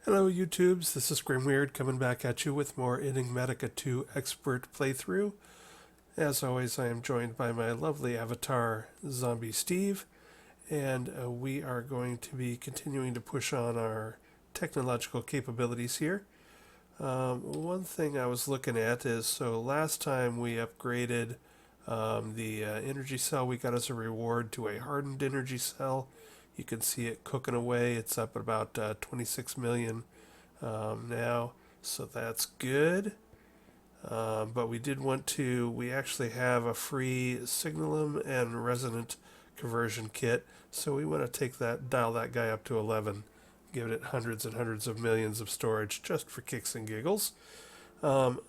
Hello YouTubes, this is Grimweird coming back at you with more Enigmatica 2 Expert playthrough. As always, I am joined by my lovely avatar, Zombie Steve, and we are going to be continuing to push on our technological capabilities here. One thing I was looking at is, so last time we upgraded the energy cell we got as a reward to a hardened energy cell. You can see it cooking away. It's up at about 26 million now, so that's good. But we actually have a free signalum and resonant conversion kit, so we want to dial that guy up to 11, give it hundreds and hundreds of millions of storage just for kicks and giggles. The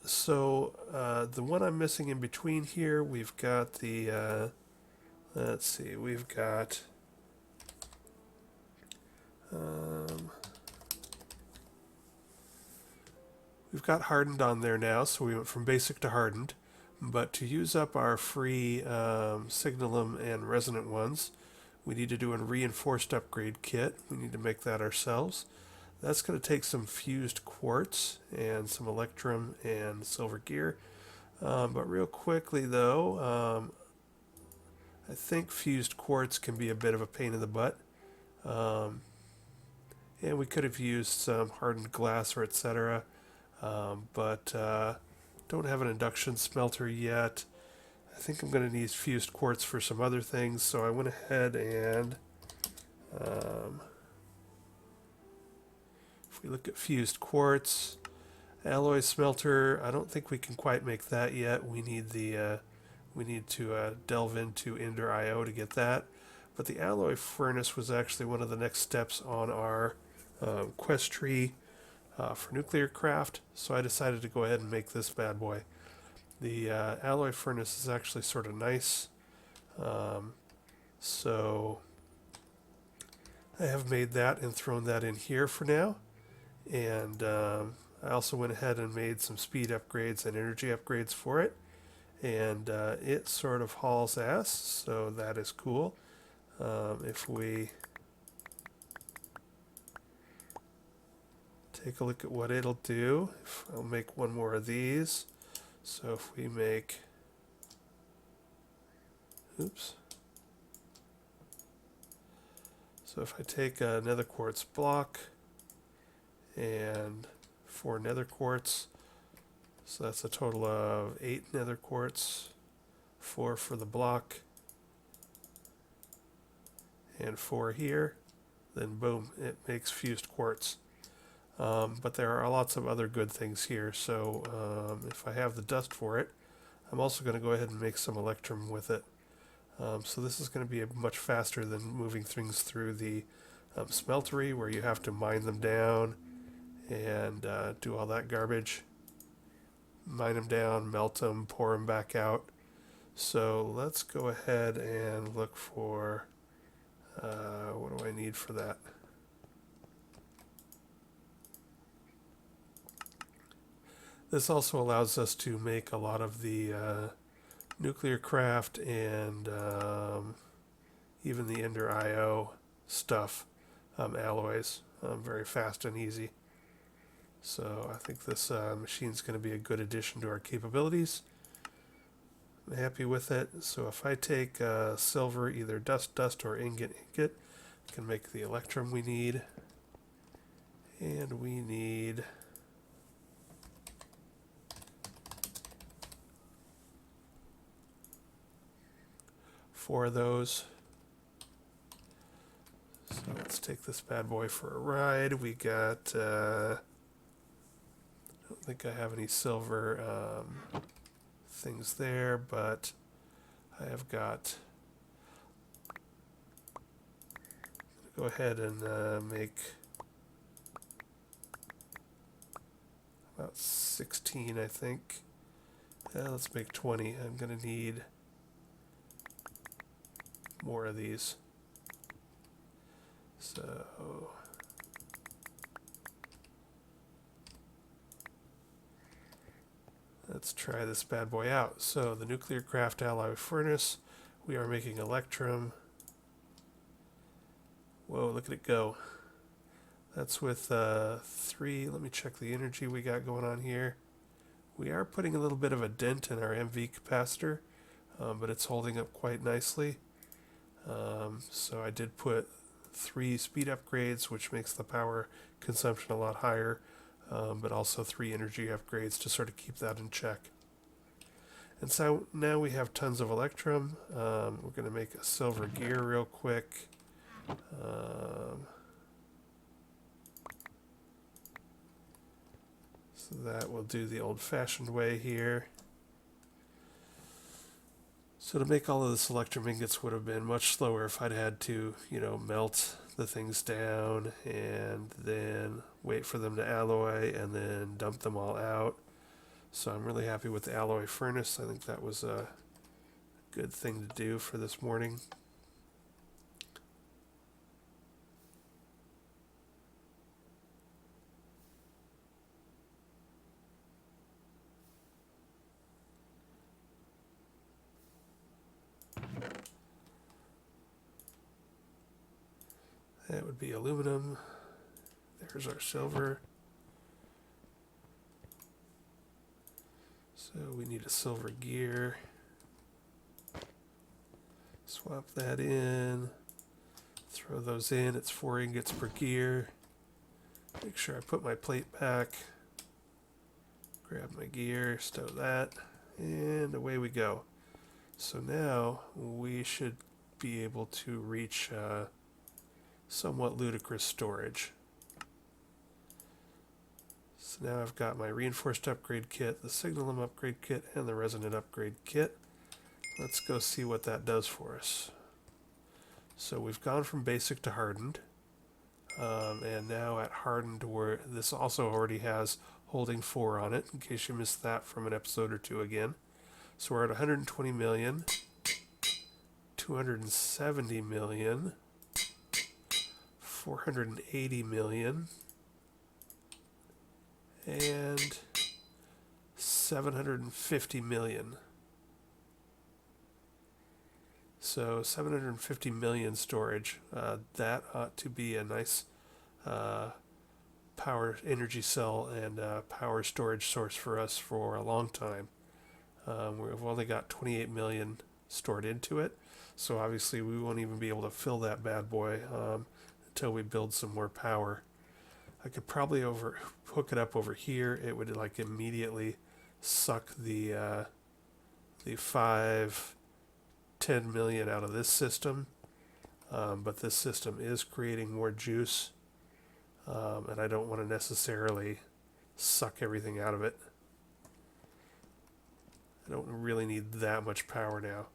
one I'm missing in between here, we've got the, let's see, we've got hardened on there now, so we went from basic to hardened. But to use up our free signalum and resonant ones, we need to do a reinforced upgrade kit. We need to make that ourselves. That's going to take some fused quartz and some electrum and silver gear. But real quickly though, I think fused quartz can be a bit of a pain in the butt. And we could have used some hardened glass or etc. But don't have an induction smelter yet. I think I'm going to need fused quartz for some other things, so I went ahead and if we look at fused quartz, alloy smelter, I don't think we can quite make that yet. We need to delve into Ender.io to get that. But the alloy furnace was actually one of the next steps on our quest tree for Nuclearcraft, so I decided to go ahead and make this bad boy. The alloy furnace is actually sort of nice, so I have made that and thrown that in here for now. And I also went ahead and made some speed upgrades and energy upgrades for it, and it sort of hauls ass, so that is cool. If we take a look at what it'll do, I'll make one more of these. So if we make, so if I take a nether quartz block and 4 nether quartz, so that's a total of 8 nether quartz, 4 for the block, and 4 here, then boom, it makes fused quartz. But there are lots of other good things here, so if I have the dust for it, I'm also going to go ahead and make some electrum with it. So this is going to be much faster than moving things through the smeltery, where you have to mine them down and do all that garbage. Mine them down, melt them, pour them back out. So let's go ahead and look for, what do I need for that? This also allows us to make a lot of the Nuclearcraft and even the Ender.io stuff, alloys, very fast and easy. So I think this machine's going to be a good addition to our capabilities. I'm happy with it. So if I take silver, either dust, or ingot, I can make the electrum we need. And we need 4 of those. So let's take this bad boy for a ride. We got, I don't think I have any silver things there, but I have got, go ahead and make about 16, I think. Let's make 20. I'm going to need more of these. So let's try this bad boy out. So the Nuclearcraft Alloy Furnace, we are making electrum. Whoa, look at it go. That's with 3. Let me check the energy we got going on here. We are putting a little bit of a dent in our MV capacitor, but it's holding up quite nicely. So I did put 3 speed upgrades, which makes the power consumption a lot higher, but also 3 energy upgrades to sort of keep that in check. And so now we have tons of electrum. We're going to make a silver gear real quick. So that will do the old-fashioned way here. So to make all of this electrum ingots would have been much slower if I'd had to, melt the things down and then wait for them to alloy and then dump them all out. So I'm really happy with the alloy furnace. I think that was a good thing to do for this morning. That would be aluminum. There's our silver. So we need a silver gear. Swap that in. Throw those in. It's 4 ingots per gear. Make sure I put my plate back. Grab my gear, stow that, and away we go. So now we should be able to reach somewhat ludicrous storage. So now I've got my reinforced upgrade kit, the signalum upgrade kit, and the resonant upgrade kit. Let's go see what that does for us. So we've gone from basic to hardened, and now at hardened, where this also already has holding 4 on it, in case you missed that from an episode or two again. So we're at 120 million, 270 million, 480 million, and 750 million. So 750 million storage. That ought to be a nice power energy cell and power storage source for us for a long time. We've only got 28 million stored into it, so obviously we won't even be able to fill that bad boy until we build some more power. I could probably hook it up over here. It would like immediately suck the 10 million out of this system, but this system is creating more juice, and I don't want to necessarily suck everything out of it. I don't really need that much power now.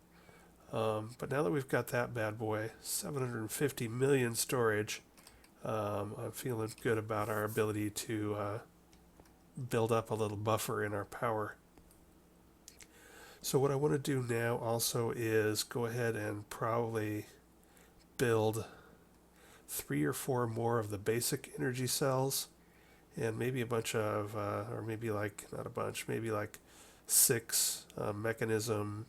But now that we've got that bad boy, 750 million storage, I'm feeling good about our ability to build up a little buffer in our power. So what I want to do now also is go ahead and probably build 3 or 4 more of the basic energy cells, and maybe a bunch of, or maybe like, not a bunch, maybe like 6 mechanism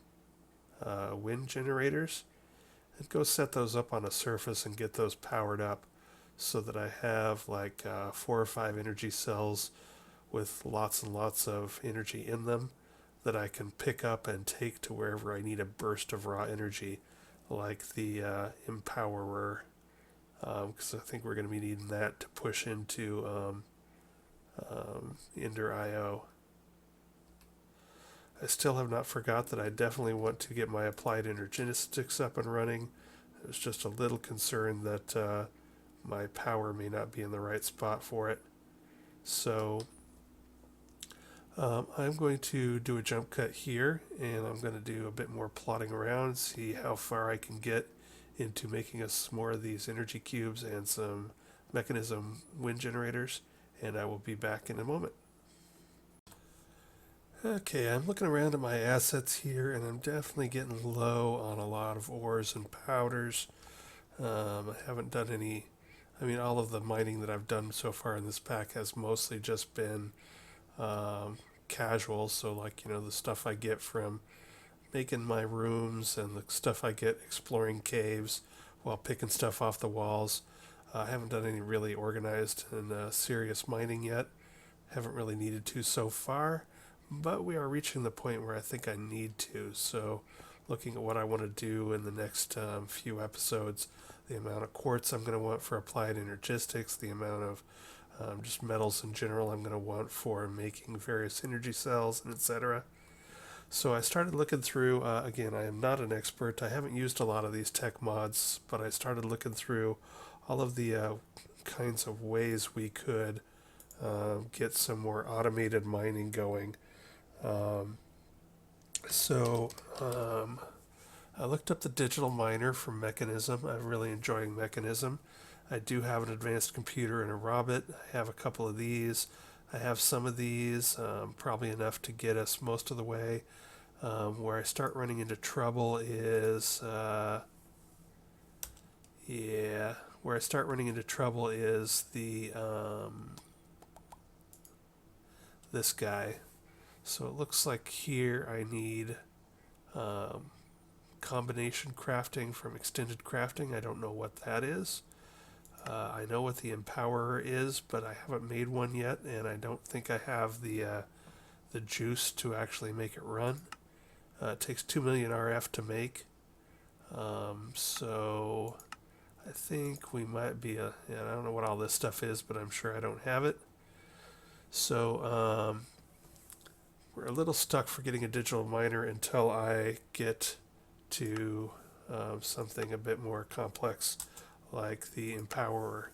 wind generators, and go set those up on a surface and get those powered up so that I have like 4 or 5 energy cells with lots and lots of energy in them that I can pick up and take to wherever I need a burst of raw energy, like the Empowerer, because I think we're going to be needing that to push into Ender IO. I still have not forgot that I definitely want to get my applied energetics up and running. I was just a little concerned that my power may not be in the right spot for it. So I'm going to do a jump cut here, and I'm going to do a bit more plotting around, see how far I can get into making us more of these energy cubes and some mechanism wind generators, and I will be back in a moment. Okay, I'm looking around at my assets here, and I'm definitely getting low on a lot of ores and powders. I haven't done any, all of the mining that I've done so far in this pack has mostly just been casual, so like, the stuff I get from making my rooms and the stuff I get exploring caves while picking stuff off the walls. I haven't done any really organized and serious mining yet. Haven't really needed to so far, but we are reaching the point where I think I need to. So, looking at what I want to do in the next few episodes, the amount of quartz I'm going to want for applied energistics, the amount of just metals in general I'm going to want for making various energy cells, and etc. So I started looking through, again, I am not an expert. I haven't used a lot of these tech mods, but I started looking through all of the kinds of ways we could get some more automated mining going. Um, so I looked up the digital miner from Mechanism. I'm really enjoying Mechanism. I do have an advanced computer and a Robot. I have a couple of these. I have some of these, probably enough to get us most of the way. Where I start running into trouble is, where I start running into trouble is the this guy. So it looks like here I need combination crafting from extended crafting. I don't know what that is. I know what the empowerer is, but I haven't made one yet, and I don't think I have the juice to actually make it run. It takes 2 million RF to make, so I think we might be I don't know what all this stuff is, but I'm sure I don't have it. So we're a little stuck for getting a digital miner until I get to something a bit more complex like the empowerer,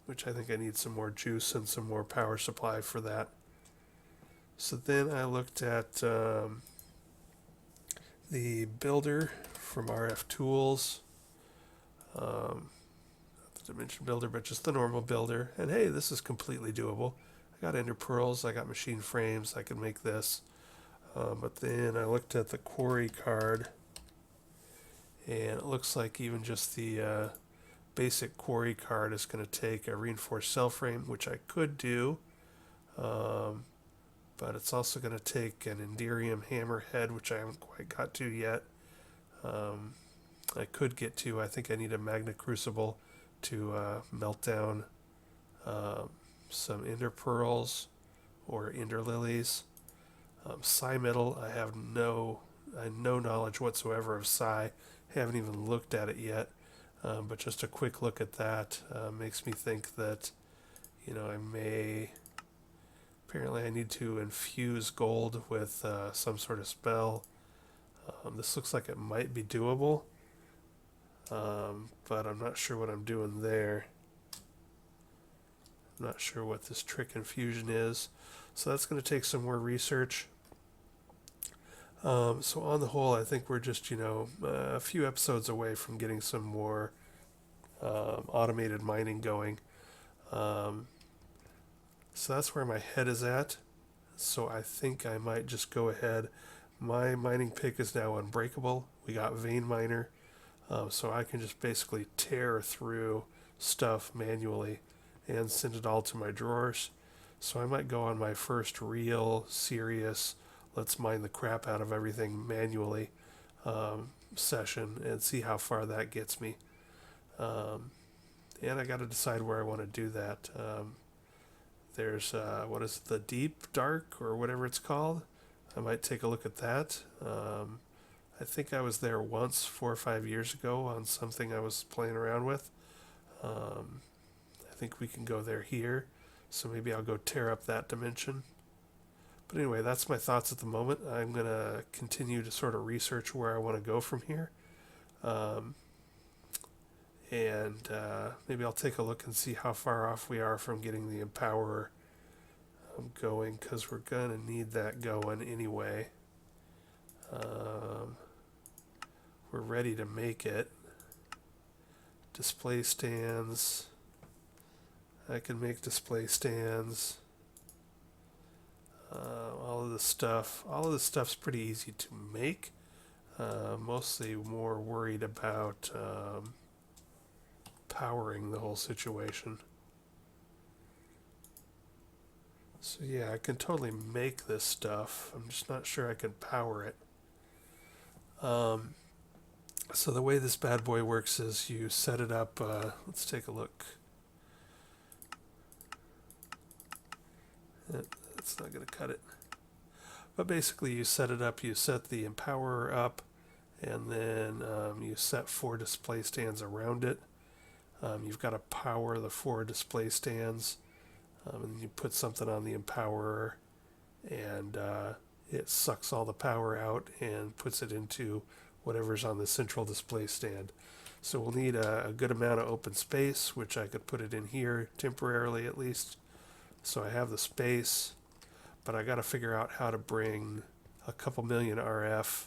which I think I need some more juice and some more power supply for that. So then I looked at the builder from RFTools, not the dimension builder, but just the normal builder. And hey, this is completely doable. I got ender pearls, I got machine frames, I can make this. But then I looked at the quarry card, and it looks like even just the basic quarry card is going to take a reinforced cell frame, which I could do. But it's also going to take an Enderium hammerhead, which I haven't quite got to yet. I could get to, I think I need a magna crucible to melt down some ender pearls or ender lilies. Psi metal, I have no knowledge whatsoever of psi. Haven't even looked at it yet. But just a quick look at that makes me think that, I may. Apparently I need to infuse gold with some sort of spell. This looks like it might be doable, but I'm not sure what I'm doing there. I'm not sure what this trick infusion is. So that's going to take some more research. So on the whole, I think we're just, a few episodes away from getting some more automated mining going. So that's where my head is at. So I think I might just go ahead. My mining pick is now unbreakable. We got vein miner. So I can just basically tear through stuff manually and send it all to my drawers. So I might go on my first real serious, let's mine the crap out of everything manually session and see how far that gets me. And I got to decide where I want to do that. There's, what is it, the Deep Dark or whatever it's called. I might take a look at that. I think I was there once 4 or 5 years ago on something I was playing around with. I think we can go there here. So maybe I'll go tear up that dimension. But anyway, that's my thoughts at the moment. I'm going to continue to sort of research where I want to go from here. And maybe I'll take a look and see how far off we are from getting the Empowerer going, because we're going to need that going anyway. We're ready to make it. Display stands. I can make display stands. All of this stuff's pretty easy to make. Mostly more worried about powering the whole situation. So yeah, I can totally make this stuff. I'm just not sure I can power it. So the way this bad boy works is you set it up, let's take a look. That's not going to cut it. But basically you set it up, you set the empowerer up, and then you set 4 display stands around it. You've got to power the 4 display stands, and you put something on the empowerer, and it sucks all the power out and puts it into whatever's on the central display stand. So we'll need a good amount of open space, which I could put it in here temporarily at least. So I have the space, but I got to figure out how to bring a couple million RF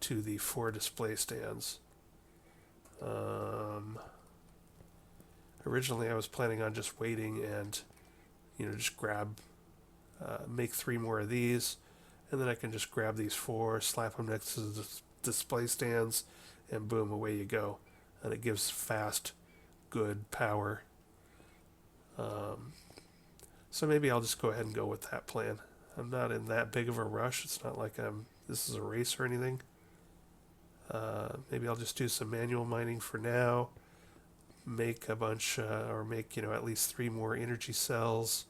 to the 4 display stands. Originally I was planning on just waiting and just make 3 more of these, and then I can just grab these 4, slap them next to the display stands, and boom, away you go. And it gives fast, good power. So maybe I'll just go ahead and go with that plan. I'm not in that big of a rush. It's not like this is a race or anything. Maybe I'll just do some manual mining for now. Make a bunch, or make at least 3 more energy cells,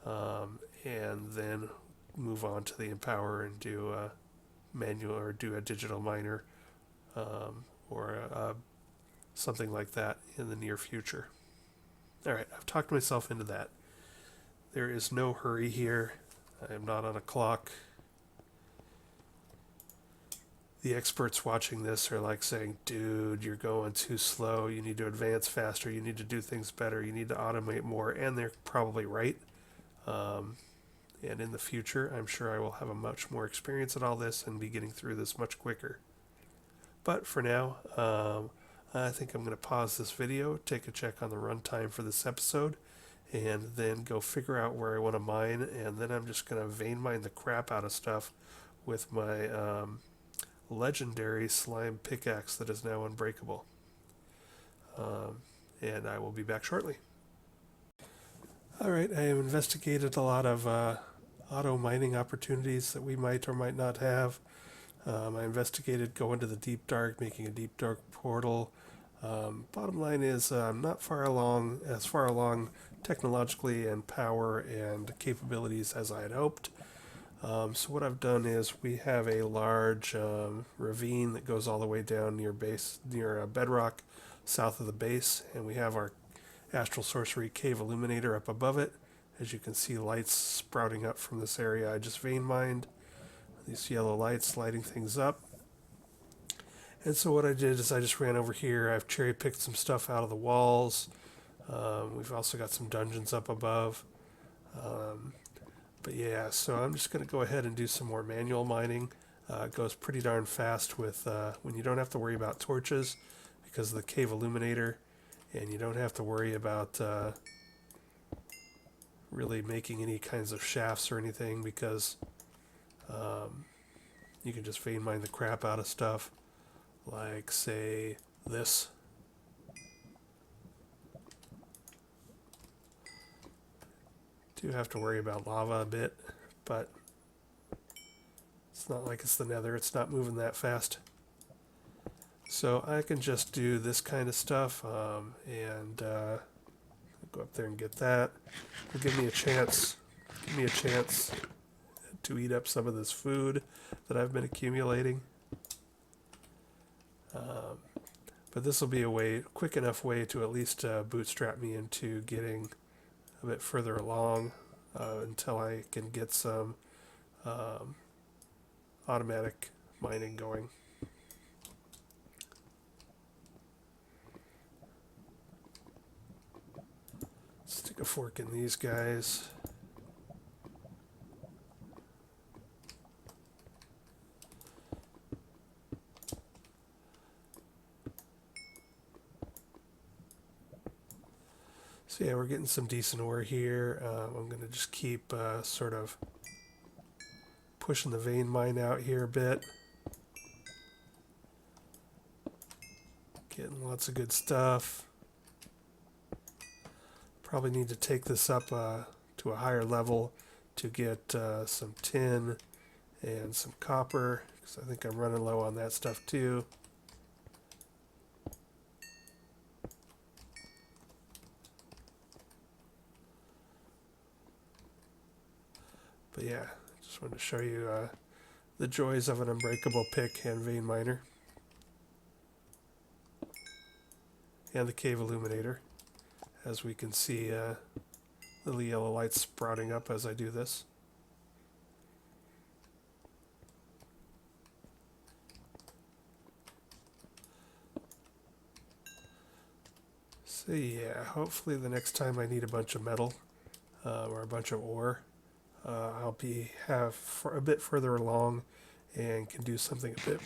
and then move on to the empower and do a manual or do a digital miner, or something like that in the near future. All right, I've talked myself into that. There is no hurry here. I am not on a clock. The experts watching this are like saying, dude, you're going too slow. You need to advance faster. You need to do things better. You need to automate more. And they're probably right. And in the future, I'm sure I will have a much more experience at all this and be getting through this much quicker. But for now, I think I'm going to pause this video, take a check on the runtime for this episode, and then go figure out where I want to mine. And then I'm just going to vein mine the crap out of stuff with my legendary slime pickaxe that is now unbreakable. And I will be back shortly. Alright, I have investigated a lot of auto mining opportunities that we might or might not have. I investigated going to the deep dark, making a deep dark portal. Bottom line is I'm not far along technologically and power and capabilities as I had hoped. So what I've done is we have a large ravine that goes all the way down near bedrock south of the base, and we have our Astral Sorcery Cave Illuminator up above it. As you can see, lights sprouting up from this area I just vein mined. These yellow lights lighting things up. And so what I did is I just ran over here. I've cherry picked some stuff out of the walls. We've also got some dungeons up above. But yeah, so I'm just going to go ahead and do some more manual mining. It goes pretty darn fast with when you don't have to worry about torches because of the cave illuminator, and you don't have to worry about really making any kinds of shafts or anything because you can just vein mine the crap out of stuff, like say this. Do have to worry about lava a bit, but it's not like it's the nether. It's not moving that fast. So I can just do this kind of stuff and go up there and get that. It'll give me a chance to eat up some of this food that I've been accumulating. But this will be a quick enough way to at least bootstrap me into getting a bit further along until I can get some automatic mining going. Stick a fork in these guys. So yeah, we're getting some decent ore here. I'm going to just keep sort of pushing the vein mine out here a bit. Getting lots of good stuff. Probably need to take this up to a higher level to get some tin and some copper, because I think I'm running low on that stuff too. But yeah, just wanted to show you the joys of an unbreakable pick and vein miner. And the cave illuminator. As we can see, little yellow lights sprouting up as I do this. So yeah, hopefully the next time I need a bunch of metal or a bunch of ore, I'll have a bit further along and can do something a bit,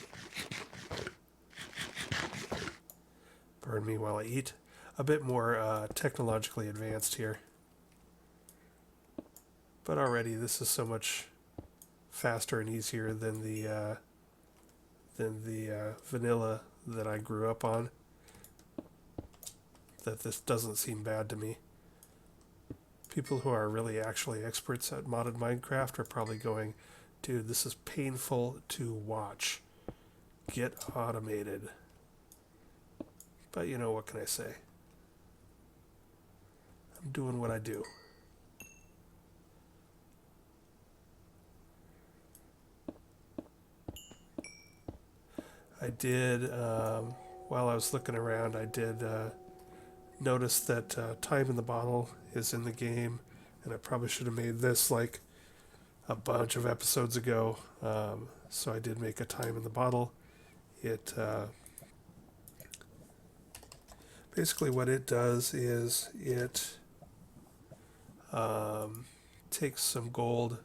pardon me while I eat, a bit more technologically advanced here. But already this is so much faster and easier than the vanilla that I grew up on, that this doesn't seem bad to me. People who are really actually experts at modded Minecraft are probably going, dude, this is painful to watch. Get automated. But you know, what can I say? I'm doing what I do. I did, while I was looking around, I did notice that time in the bottle is in the game, and I probably should have made this like a bunch of episodes ago. So I did make a time in the bottle. It basically what it does is it takes some gold.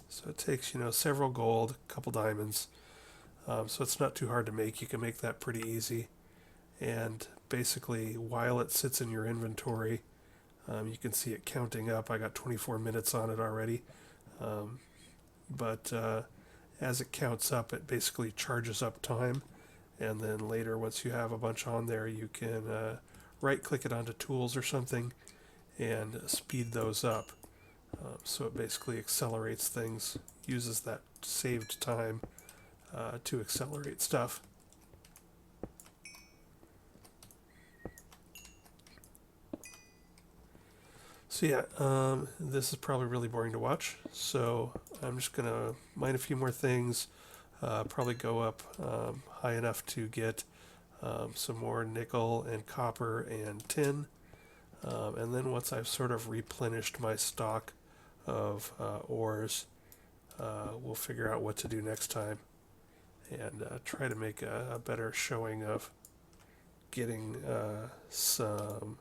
So it takes, several gold, a couple diamonds. So it's not too hard to make. You can make that pretty easy. And basically, while it sits in your inventory, you can see it counting up. I got 24 minutes on it already. But as it counts up, it basically charges up time. And then later, once you have a bunch on there, you can right-click it onto tools or something and speed those up. So it basically accelerates things, uses that saved time to accelerate stuff. So yeah, this is probably really boring to watch, so I'm just going to mine a few more things, probably go up high enough to get some more nickel and copper and tin, and then once I've sort of replenished my stock of ores, we'll figure out what to do next time and try to make a better showing of getting some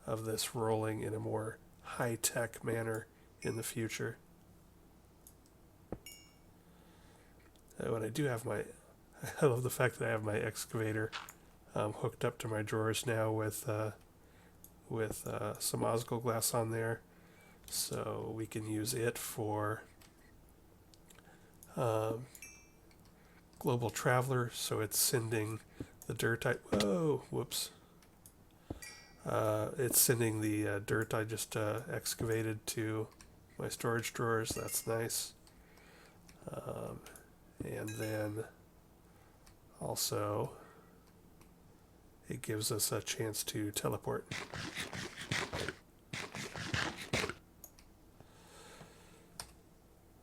of this rolling in a more high-tech manner in the future. When I do have I love the fact that I have my excavator hooked up to my drawers now with some Osco glass on there, so we can use it for global traveler. So it's sending the dirt. It's sending the dirt I just excavated to my storage drawers. That's nice. And then also it gives us a chance to teleport.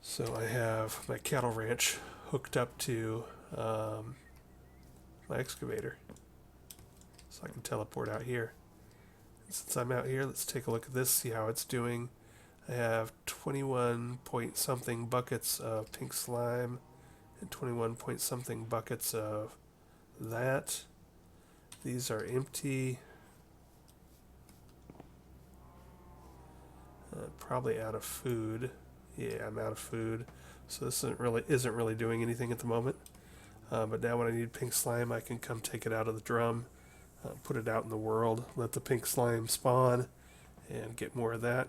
So I have my cattle ranch hooked up to my excavator, so I can teleport out here. Since I'm out here, let's take a look at this, see how it's doing. I have 21 point something buckets of pink slime and 21 point something buckets of that. These are empty. Probably out of food. Yeah, I'm out of food. So this isn't really doing anything at the moment. But now when I need pink slime, I can come take it out of the drum. Put it out in the world, let the pink slime spawn, and get more of that.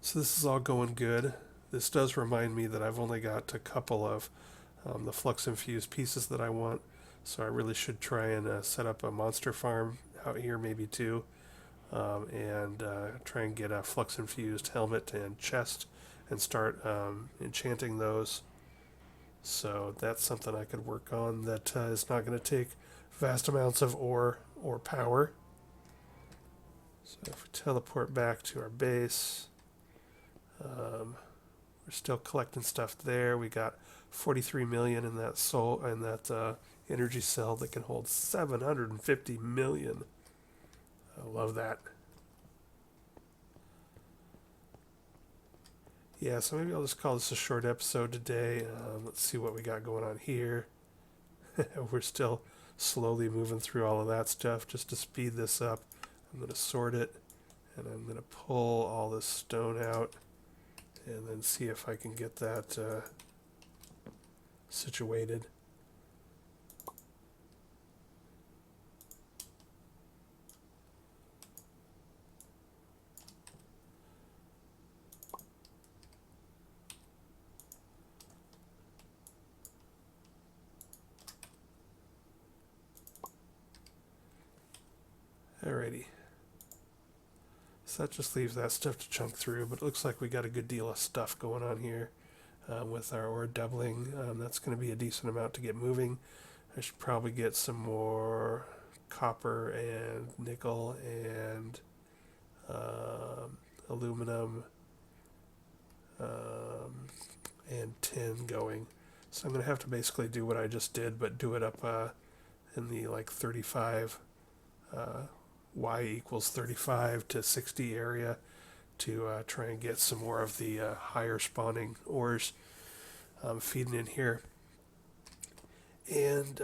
So this is all going good. This does remind me that I've only got a couple of the flux infused pieces that I want, so I really should try and set up a monster farm out here, maybe two, and try and get a flux infused helmet and chest and start enchanting those. So that's something I could work on that is not going to take vast amounts of ore or power. So if we teleport back to our base, we're still collecting stuff there. We got 43 million in that energy cell that can hold 750 million. I love that. Yeah, so maybe I'll just call this a short episode today. Let's see what we got going on here. We're still slowly moving through all of that stuff just to speed this up. I'm going to sort it, and I'm going to pull all this stone out and then see if I can get that situated. Alrighty. So that just leaves that stuff to chunk through, but it looks like we got a good deal of stuff going on here with our ore doubling. That's going to be a decent amount to get moving. I should probably get some more copper and nickel and aluminum and tin going. So I'm going to have to basically do what I just did, but do it up in the like 35 y equals 35 to 60 area to try and get some more of the higher spawning ores feeding in here. And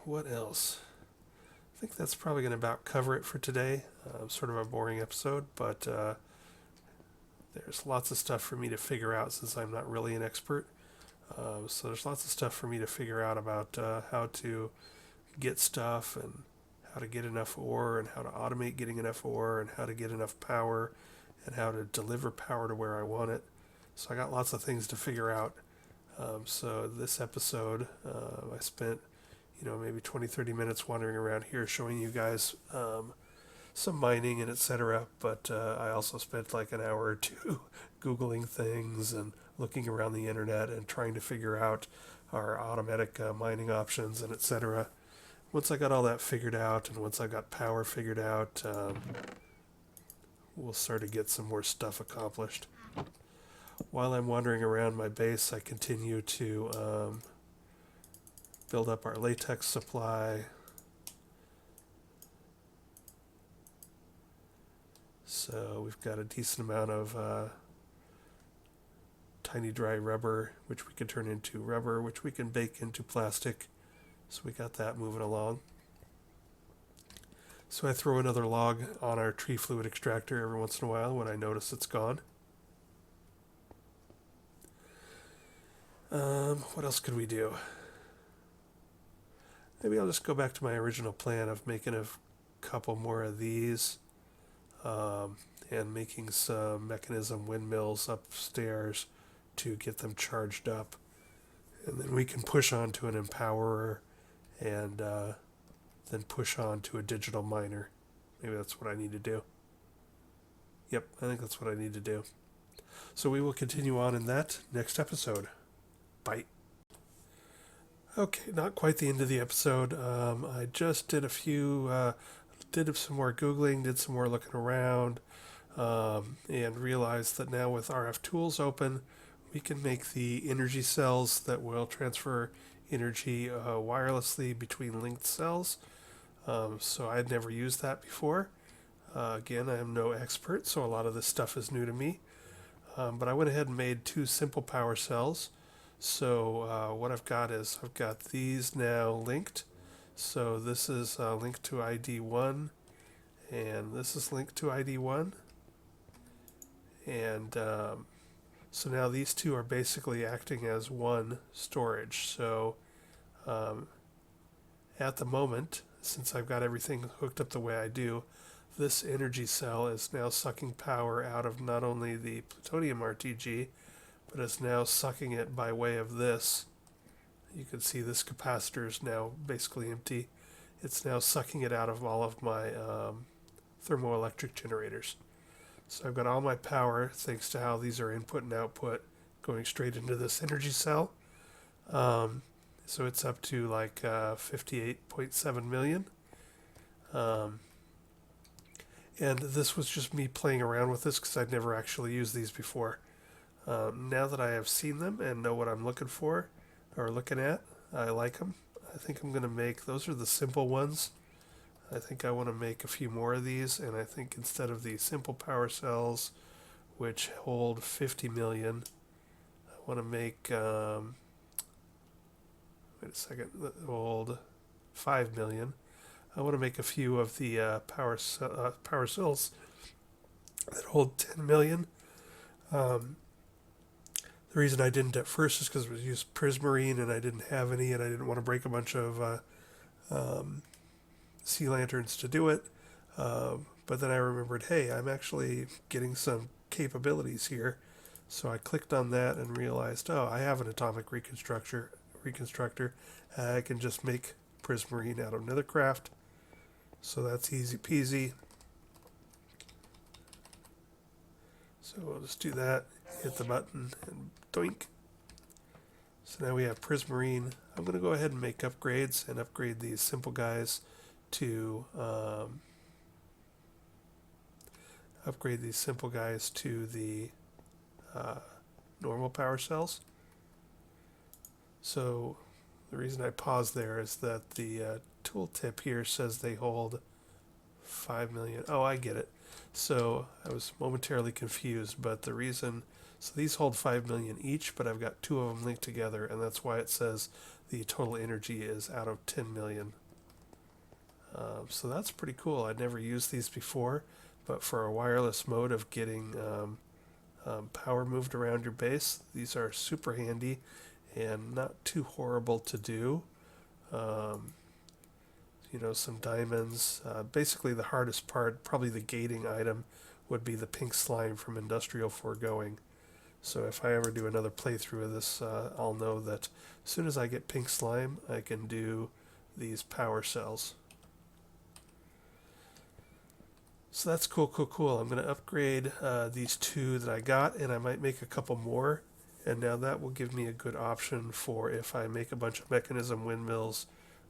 what else? I think that's probably going to about cover it for today. Sort of a boring episode, but there's lots of stuff for me to figure out since I'm not really an expert. So there's lots of stuff for me to figure out about how to get stuff and how to get enough ore and how to automate getting enough ore and how to get enough power and how to deliver power to where I want it. So I got lots of things to figure out. So this episode, I spent, maybe 20-30 minutes wandering around here showing you guys some mining and etc. But I also spent like an hour or two Googling things and looking around the internet and trying to figure out our automatic mining options and etc. Once I got all that figured out and once I got power figured out, we'll start to get some more stuff accomplished. While I'm wandering around my base, I continue to build up our latex supply. So we've got a decent amount of tiny dry rubber, which we can turn into rubber, which we can bake into plastic. So we got that moving along. So I throw another log on our tree fluid extractor every once in a while when I notice it's gone. What else could we do? Maybe I'll just go back to my original plan of making a couple more of these and making some mechanism windmills upstairs to get them charged up. And then we can push on to an empowerer and then push on to a digital miner. Maybe that's what I need to do. Yep, I think that's what I need to do. So we will continue on in that next episode. Bye. Okay, not quite the end of the episode. I just did did some more Googling, did some more looking around, and realized that now with RFTools open, we can make the energy cells that will transfer energy wirelessly between linked cells. So I'd never used that before. Again, I am no expert, so a lot of this stuff is new to me. But I went ahead and made 2 simple power cells. So what I've got is I've got these now linked. So this is linked to ID 1, and this is linked to ID 1. And so now these two are basically acting as one storage. So at the moment, since I've got everything hooked up the way I do, this energy cell is now sucking power out of not only the plutonium RTG, but it's now sucking it by way of this. You can see this capacitor is now basically empty. It's now sucking it out of all of my thermoelectric generators. So I've got all my power, thanks to how these are input and output, going straight into this energy cell. So it's up to like 58.7 million. And this was just me playing around with this because I'd never actually used these before. Now that I have seen them and know what I'm looking for or looking at, I like them. I think I'm going to make, those are the simple ones. I think I want to make a few more of these, and I think instead of the simple power cells, which hold 50 million, I want to make, wait a second, that hold 5 million. I want to make a few of the power cells that hold 10 million. The reason I didn't at first is because I used prismarine and I didn't have any, and I didn't want to break a bunch of sea lanterns to do it. But then I remembered, hey, I'm actually getting some capabilities here. So I clicked on that and realized, oh, I have an atomic reconstructor. I can just make prismarine out of Nuclearcraft. So that's easy peasy. So we'll just do that, hit the button, and doink. So now we have prismarine. I'm going to go ahead and make upgrades and upgrade these simple guys to the normal power cells. So the reason I paused there is that the tooltip here says they hold 5 million. Oh, I get it. So I was momentarily confused, but the reason, so these hold 5 million each, but I've got two of them linked together, and that's why it says the total energy is out of 10 million. So that's pretty cool. I'd never used these before, but for a wireless mode of getting power moved around your base, these are super handy and not too horrible to do. Some diamonds. Basically the hardest part, probably the gating item, would be the pink slime from Industrial Foregoing. So if I ever do another playthrough of this, I'll know that as soon as I get pink slime, I can do these power cells. So that's cool. I'm going to upgrade these two that I got, and I might make a couple more. And now that will give me a good option for if I make a bunch of mechanism windmills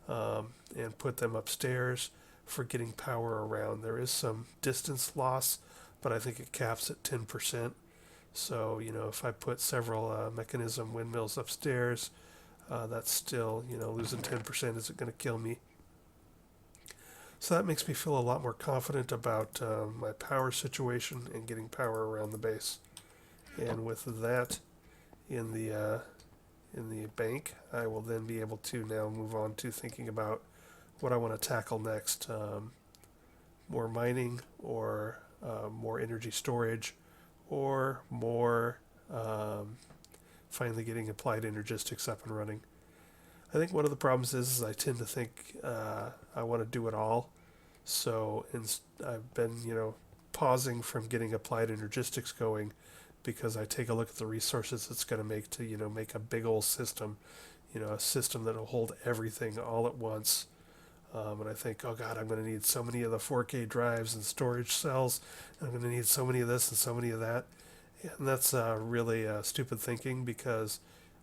and put them upstairs for getting power around. There is some distance loss, but I think it caps at 10%. So, if I put several mechanism windmills upstairs, that's still, losing 10% isn't going to kill me. So that makes me feel a lot more confident about my power situation and getting power around the base. And with that in the bank, I will then be able to now move on to thinking about what I want to tackle next. More mining, or more energy storage, or more finally getting applied energistics up and running. I think one of the problems is I tend to think I want to do it all. So I've been, pausing from getting applied energistics going because I take a look at the resources it's going to make to, make a big old system, a system that will hold everything all at once. And I think, oh God, I'm going to need so many of the 4K drives and storage cells, and I'm going to need so many of this and so many of that. And that's really stupid thinking, because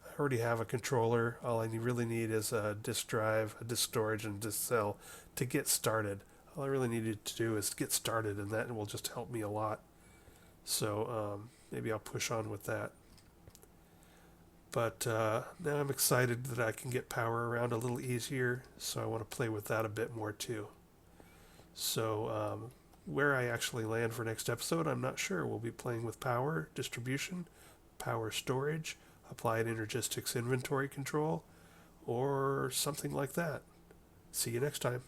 I already have a controller. All I really need is a disk drive, a disk storage, and a disk cell to get started. All I really needed to do is get started, and that will just help me a lot. So maybe I'll push on with that. But now I'm excited that I can get power around a little easier, so I want to play with that a bit more too. So where I actually land for next episode, I'm not sure. We'll be playing with power distribution, power storage, applied energistics inventory control, or something like that. See you next time.